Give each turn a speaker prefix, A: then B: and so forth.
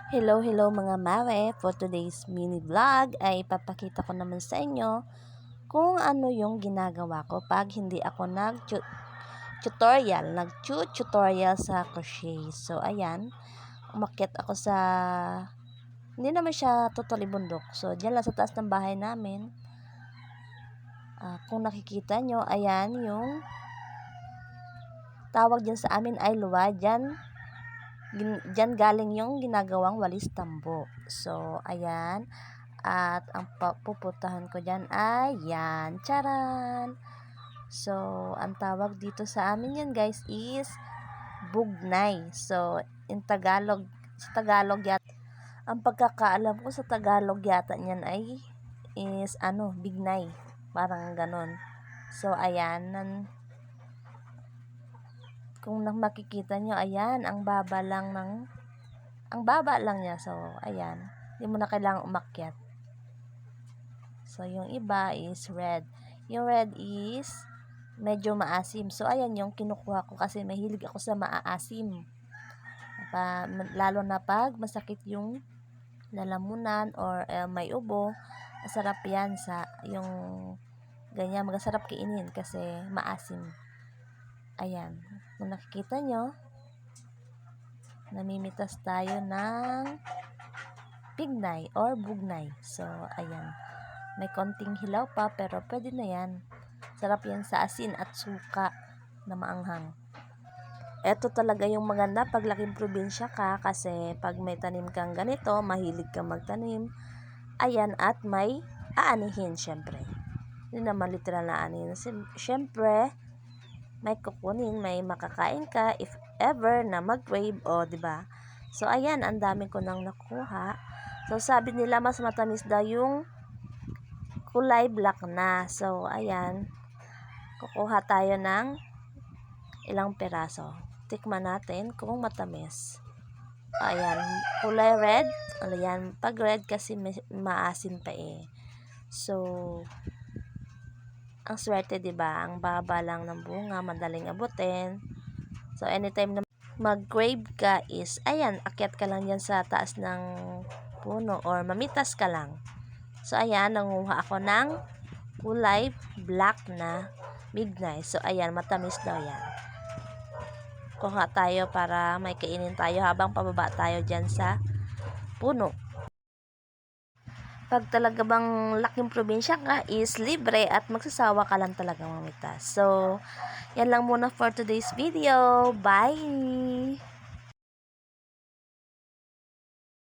A: Hello mga mare. For today's mini vlog ay papakita ko naman sa inyo kung ano yung ginagawa ko pag hindi ako nag-tutorial sa crochet. So ayan, umakyat ako sa, hindi naman siya totally bundok. So diyan lang sa taas ng bahay namin. Kung nakikita nyo, ayan yung tawag dyan sa amin ay luwa. Diyan galing yung ginagawang walis tambo. So, ayan. At ang pupuntahan ko dyan ay yan. Charan! So, ang tawag dito sa amin yan guys is bugnay. So, in Tagalog, sa Tagalog yata, ang pagkakaalam ko sa Tagalog yata niyan ay is bignay. Parang ganon. So, ayan. Kung makikita nyo, ayan, ang baba lang niya. So, ayan, hindi mo na kailangang umakyat. So, yung iba is red. Yung red is medyo maasim. So, ayan yung kinukuha ko kasi mahilig ako sa maaasim. Lalo na pag masakit yung lalamunan or may ubo, masarap yan sa yung ganyan, masarap kainin kasi maasim. Ayan, kung nakikita nyo, namimitas tayo ng pignay or bugnay. So, ayan. May konting hilaw pa, pero pwede na yan. Sarap yan sa asin at suka na maanghang. Ito talaga yung maganda pag laking probinsya ka, kasi pag may tanim kang ganito, mahilig kang magtanim, ayan, at may aanihin, syempre. Hindi naman literal na aanihin. Syempre, may kukunin, may makakain ka if ever na mag-crave, diba? So, ayan, ang dami ko nang nakuha. So, sabi nila mas matamis daw yung kulay black na. So, ayan, kukuha tayo ng ilang peraso. Tikman natin kung matamis. Ayan, kulay red. Ayan, pag red kasi maasim pa eh. So, ang swerte, diba? Ang baba lang ng bunga, madaling abutin. So, anytime na mag-crave ka is, ayan, akyat ka lang yan sa taas ng puno or mamitas ka lang. So, ayan, nanguha ako ng kulay black na midnight. So, ayan, matamis daw yan. Kuha tayo para may kainin tayo habang pababa tayo dyan sa puno. Pag talaga bang laking probinsya ka is libre at magsasawa ka lang talaga mamitas. So, yan lang muna for today's video. Bye!